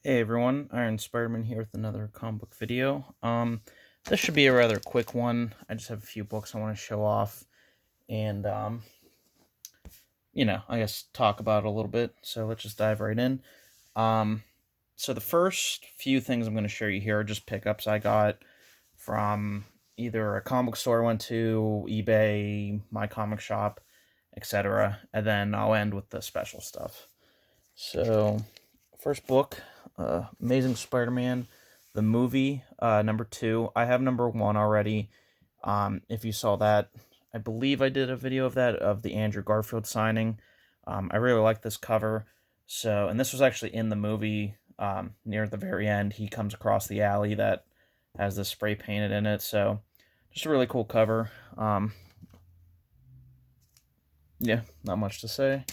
Hey everyone, Iron Spider-Man here with another comic book video. This should be a rather quick one. I just have a few books I want to show off and, I guess talk about it a little bit. So let's just dive right in. Um, so the first few things I'm going to show you here are just pickups I got from either a comic book store I went to, eBay, my comic shop, etc. And then I'll end with the special stuff. So, first book, Amazing Spider-Man, the movie, number 2. I have number 1 already. If you saw that, I believe I did a video of that, of the Andrew Garfield signing. I really like this cover. So, and this was actually in the movie, near the very end. He comes across the alley that has this spray painted in it. So, just a really cool cover. Yeah, not much to say.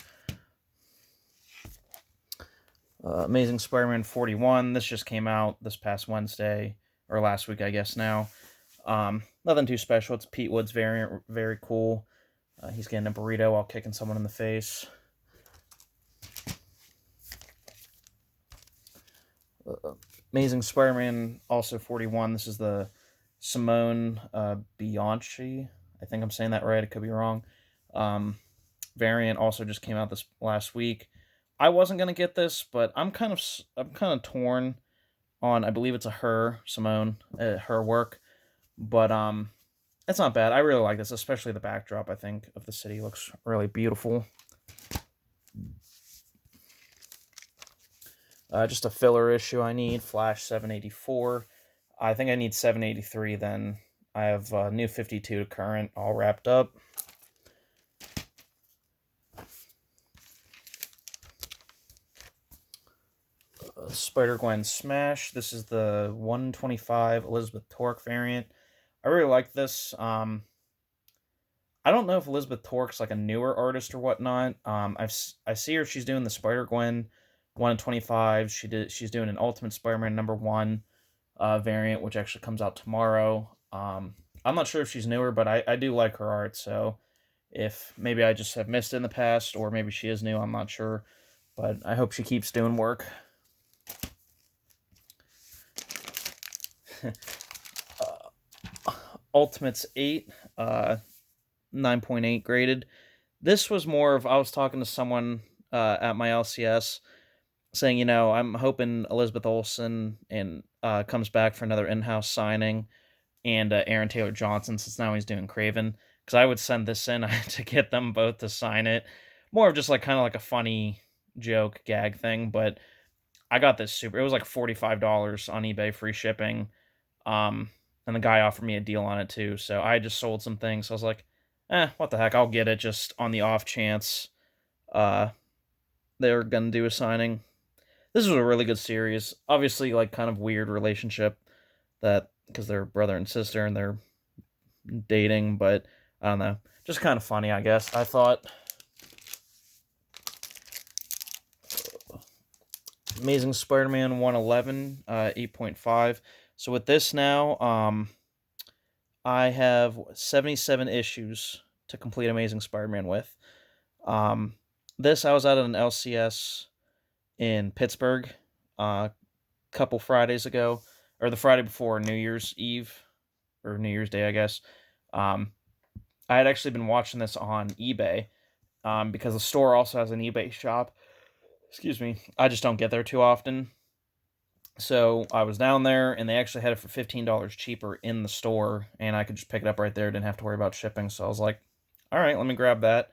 Amazing Spider-Man 41. This just came out this past Wednesday, or last week, I guess now. Nothing too special. It's Pete Wood's variant, very cool. He's getting a burrito while kicking someone in the face. Amazing Spider-Man, also 41. This is the Simone Bianchi. I think I'm saying that right. I could be wrong. Variant also just came out this last week. I wasn't gonna get this, but I'm kind of torn on. I believe it's a her Simone, her work, but it's not bad. I really like this, especially the backdrop. I think of the city looks really beautiful. Just a filler issue I need, Flash 784. I think I need 783. Then I have New 52 to current all wrapped up. Spider-Gwen Smash. This is the 125 Elizabeth Torque variant. I really like this. I don't know if Elizabeth Torque's like a newer artist or whatnot. I see her. She's doing the Spider-Gwen 125. She's doing an Ultimate Spider-Man #1 variant, which actually comes out tomorrow. I'm not sure if she's newer, but I do like her art. So if maybe I just have missed it in the past, or maybe she is new, I'm not sure. But I hope she keeps doing work. Ultimates 8, 9.8 graded. This was more of, I was talking to someone at my LCS saying, I'm hoping Elizabeth Olsen and comes back for another in-house signing, and Aaron Taylor Johnson, since now he's doing Craven, because I would send this in to get them both to sign it. More of just like kind of like a funny joke gag thing, but I got this it was like $45 on eBay, free shipping. And the guy offered me a deal on it too, so I just sold some things. So I was like, what the heck, I'll get it just on the off chance they're gonna do a signing. This was a really good series. Obviously, like, kind of weird relationship, that because they're brother and sister and they're dating, but I don't know. Just kind of funny, I guess. I thought. Amazing Spider-Man 111, 8.5. So with this now, I have 77 issues to complete Amazing Spider-Man with. This, I was at an LCS in Pittsburgh a couple Fridays ago, or the Friday before New Year's Eve, or New Year's Day, I guess. I had actually been watching this on eBay, because the store also has an eBay shop. Excuse me. I just don't get there too often. So I was down there, and they actually had it for $15 cheaper in the store, and I could just pick it up right there. Didn't have to worry about shipping. So I was like, all right, let me grab that.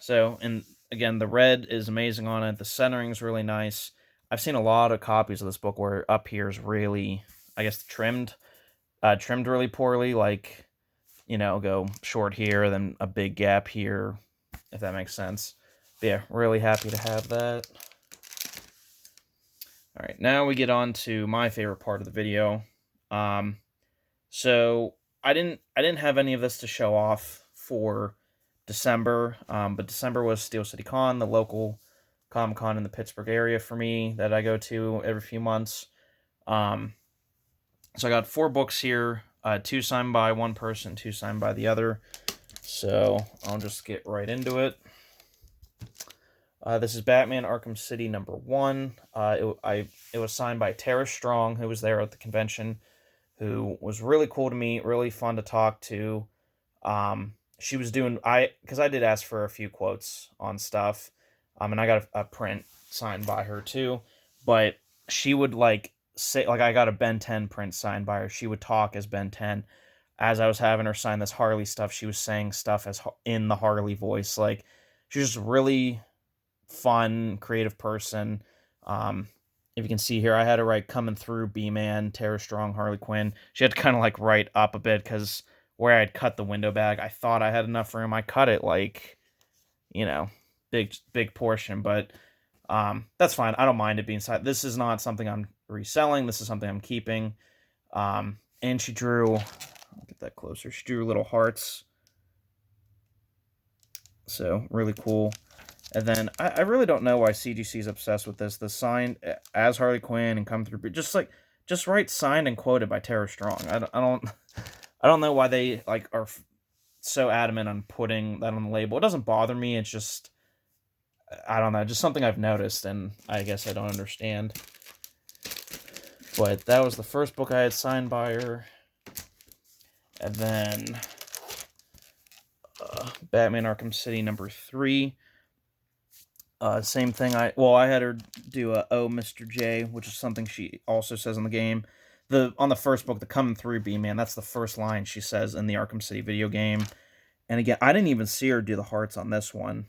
So, and again, the red is amazing on it. The centering is really nice. I've seen a lot of copies of this book where up here is really, I guess, trimmed really poorly. Like, go short here, then a big gap here, if that makes sense. But yeah, really happy to have that. All right, now we get on to my favorite part of the video. So I didn't have any of this to show off for December, but December was Steel City Con, the local Comic Con in the Pittsburgh area for me that I go to every few months. So I got 4 books here, 2 signed by one person, 2 signed by the other. So I'll just get right into it. This is Batman Arkham City #1. It was signed by Tara Strong, who was there at the convention, who was really cool to meet, really fun to talk to. She was doing because I did ask for a few quotes on stuff, and I got a print signed by her too. But she would like say like I got a Ben 10 print signed by her. She would talk as Ben 10 as I was having her sign this Harley stuff. She was saying stuff as in the Harley voice. Like she was just really fun, creative person. If you can see here, I had to write coming through B-Man, Tara Strong, Harley Quinn. She had to kind of like write up a bit because where I had cut the window bag, I thought I had enough room. I cut it like, big portion, but that's fine. I don't mind it being side. This is not something I'm reselling. This is something I'm keeping. And she drew, I'll get that closer. She drew little hearts. So really cool. And then I really don't know why CGC is obsessed with this. The sign as Harley Quinn and come through, just write signed and quoted by Tara Strong. I don't know why they like are so adamant on putting that on the label. It doesn't bother me. It's just I don't know, just something I've noticed, and I guess I don't understand. But that was the first book I had signed by her, and then Batman Arkham City #3. Same thing. I had her do a "Oh, Mr. J," which is something she also says in the game. On the first book, the "Coming Through B-Man," that's the first line she says in the Arkham City video game. And again, I didn't even see her do the hearts on this one.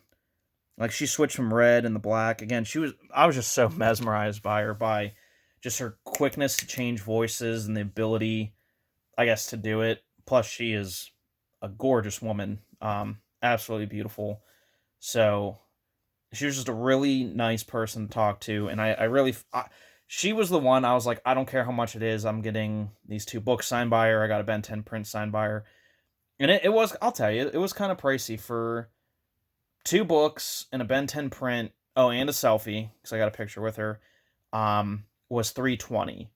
Like she switched from red and the black. Again, I was just so mesmerized by her, by just her quickness to change voices and the ability, I guess, to do it. Plus, she is a gorgeous woman, absolutely beautiful. So she was just a really nice person to talk to, and she was the one I was like, I don't care how much it is, I'm getting these 2 books signed by her. I got a Ben 10 print signed by her, and it was, I'll tell you, it was kind of pricey for 2 books and a Ben 10 print. Oh, and a selfie because I got a picture with her. Was $320.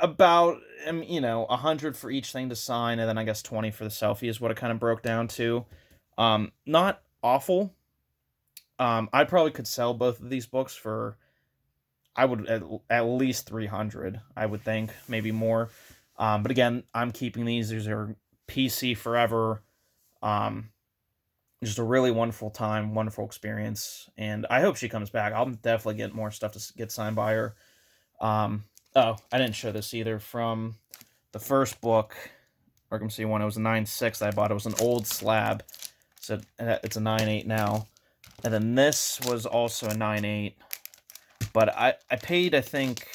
About 100 for each thing to sign, and then I guess 20 for the selfie is what it kind of broke down to. Not awful. I probably could sell both of these books for, I would at least 300. I would think, maybe more. But again, I'm keeping these. These are PC forever. Just a really wonderful time, wonderful experience, and I hope she comes back. I'll definitely get more stuff to get signed by her. Oh, I didn't show this either. From the first book, Arkham City 1, it was a 9.6 that I bought. It was an old slab, so it's a 9.8 now. And then this was also a 9.8, but I paid, I think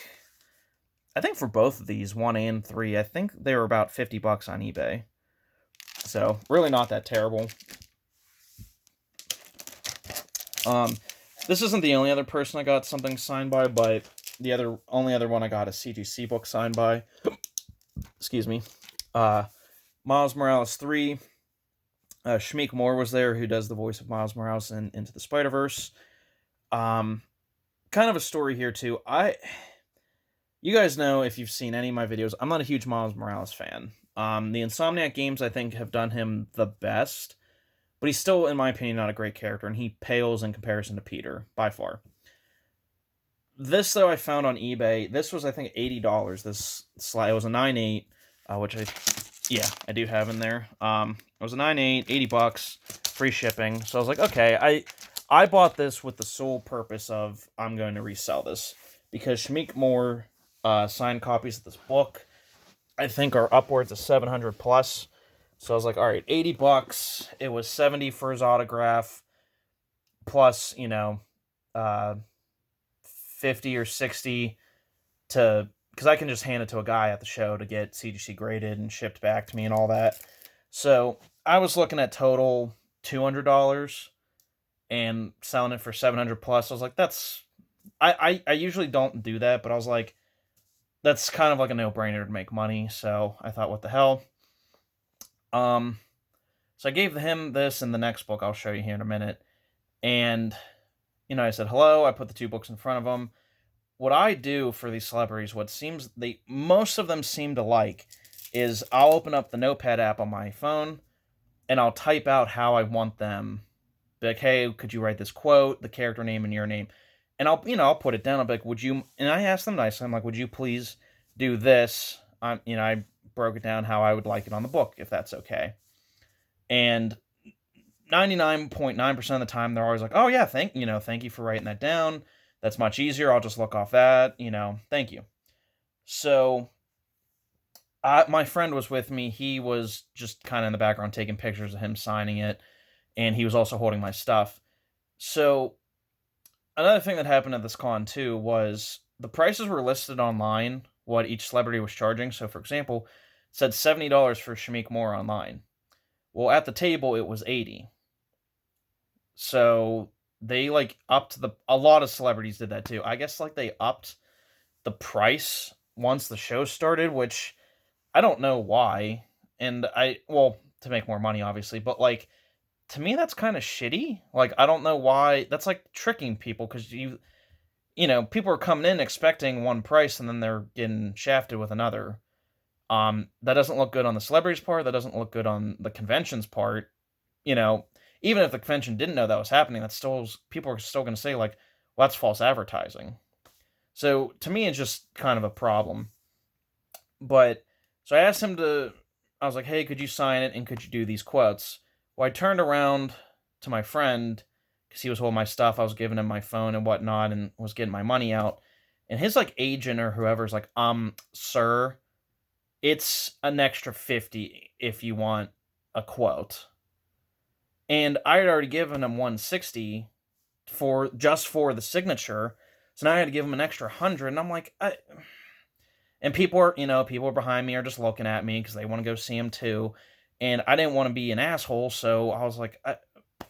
for both of these, 1 and 3, I think they were about $50 on eBay. So really not that terrible. This isn't the only other person I got something signed by, but the only other one I got a CGC book signed by. Excuse me. Miles Morales 3. Shameik Moore was there, who does the voice of Miles Morales in Into the Spider-Verse. Kind of a story here, too. You guys know, if you've seen any of my videos, I'm not a huge Miles Morales fan. The Insomniac games, I think, have done him the best, but he's still, in my opinion, not a great character, and he pales in comparison to Peter, by far. This, though, I found on eBay. This was, I think, $80. This slide, it was a 9.8, which I do have in there. It was a 9.8, $80, free shipping. So I was like, okay, I bought this with the sole purpose of I'm going to resell this, because Shameik Moore signed copies of this book, I think, are upwards of 700 plus. So I was like, all right, $80. It was 70 for his autograph, plus 50 or 60 because I can just hand it to a guy at the show to get CGC graded and shipped back to me and all that. So I was looking at total $200 and selling it for 700 plus. I was like, I usually don't do that, but I was like, that's kind of like a no-brainer to make money. So I thought, what the hell? So I gave him this and the next book I'll show you here in a minute. And, I said hello. I put the 2 books in front of him. What I do for these celebrities, most of them seem to like, is I'll open up the Notepad app on my phone, and I'll type out how I want them be like, hey, could you write this quote, the character name and your name, and I'll put it down. I'll be like, would you? And I asked them nicely. I'm like, would you please do this? I broke it down how I would like it on the book, if that's okay. And 99.9% of the time, they're always like, oh yeah, thank you for writing that down. That's much easier. I'll just look off that. Thank you. So my friend was with me. He was just kind of in the background taking pictures of him signing it, and he was also holding my stuff. So another thing that happened at this con too was the prices were listed online, what each celebrity was charging. So for example, it said $70 for Shameik Moore online. Well, at the table it was 80. So they upped a lot of celebrities did that too. I guess they upped the price once the show started, which I don't know why. And to make more money obviously, but to me that's kind of shitty. I don't know why. That's tricking people, cuz people are coming in expecting one price and then they're getting shafted with another. That doesn't look good on the celebrities' part. That doesn't look good on the convention's part. Even if the convention didn't know that was happening, people are still going to say well, that's false advertising. So to me, it's just kind of a problem. But so I asked him I was like, hey, could you sign it and could you do these quotes? Well, I turned around to my friend because he was holding my stuff. I was giving him my phone and whatnot and was getting my money out. And his agent or whoever's like, sir, it's an extra 50 if you want a quote. And I had already given him 160 for the signature. So now I had to give him an extra 100. And I'm like, and people are behind me are just looking at me because they want to go see him too. And I didn't want to be an asshole. So I was like,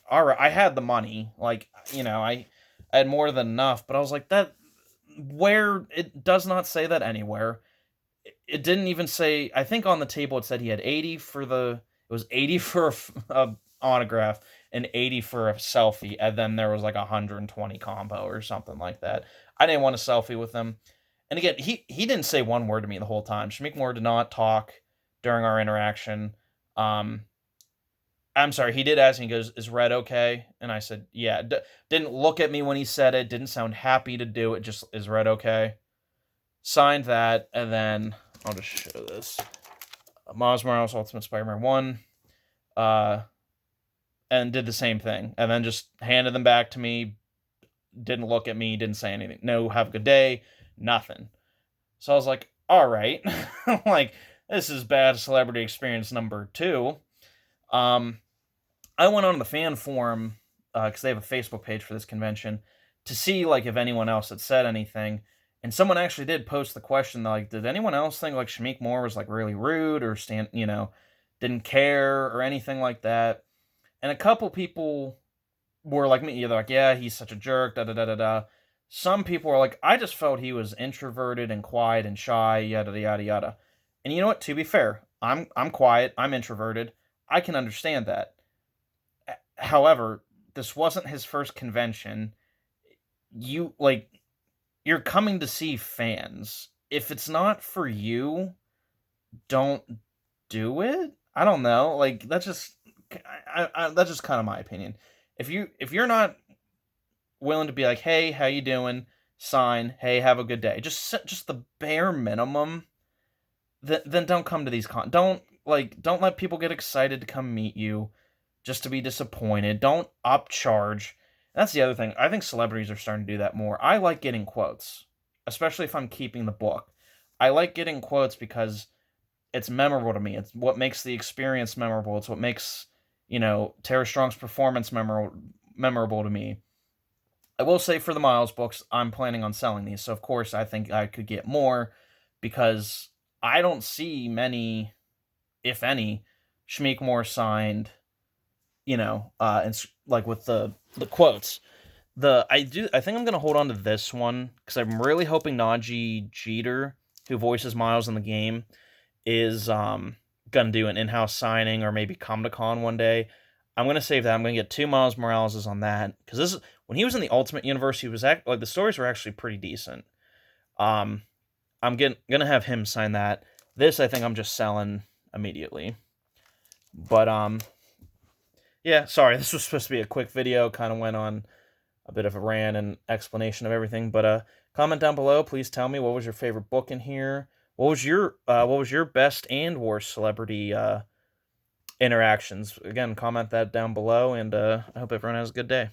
all right, I had the money. I had more than enough. But I was like, it does not say that anywhere. It didn't even say, I think on the table it said he had 80 for it was 80 for a autograph and 80 for a selfie, and then there was 120 combo or something like that. I didn't want a selfie with him. And again, he didn't say one word to me the whole time. Shameik Moore did not talk during our interaction. I'm sorry, he did ask me, he goes, is red okay? And I said, yeah. Didn't look at me when he said it, didn't sound happy to do it, just, is red okay? Signed that, and then I'll just show this. Miles Morales Ultimate Spider-Man 1. And did the same thing. And then just handed them back to me. Didn't look at me, didn't say anything. No, have a good day. Nothing. So I was like, all right. This is bad celebrity experience number 2. I went on the fan forum, because they have a Facebook page for this convention, to see, if anyone else had said anything. And someone actually did post the question, did anyone else think, Shameik Moore was, really rude or didn't care or anything like that? And a couple people were like me. They're like, yeah, he's such a jerk, da-da-da-da-da. Some people were like, I just felt he was introverted and quiet and shy, yada, yada, yada. And you know what? To be fair, I'm quiet, I'm introverted. I can understand that. However, this wasn't his first convention. You're coming to see fans. If it's not for you, don't do it. I don't know. That's just that's just kind of my opinion. If you're not willing to be like, hey, how you doing? Sign, hey, have a good day. Just the bare minimum. Then don't come to these don't let people get excited to come meet you just to be disappointed. Don't upcharge. That's the other thing. I think celebrities are starting to do that more. I like getting quotes, especially if I'm keeping the book. I like getting quotes because it's memorable to me. It's what makes the experience memorable. It's what makes, Tara Strong's performance memorable to me. I will say for the Miles books, I'm planning on selling these. So, of course, I think I could get more because I don't see many, if any, Shameik Moore signed, and with the quotes. I think I'm going to hold on to this one because I'm really hoping Najee Jeter, who voices Miles in the game, is going to do an in-house signing or maybe come to con one day. I'm going to save that. I'm going to get 2 Miles Morales on that because when he was in the Ultimate Universe, he was the stories were actually pretty decent. I'm going to have him sign that. This I think I'm just selling immediately. But Yeah, sorry, this was supposed to be a quick video, kind of went on a bit of a rant and explanation of everything, but comment down below, please tell me what was your favorite book in here. What was your best and worst celebrity interactions? Again, comment that down below, and I hope everyone has a good day.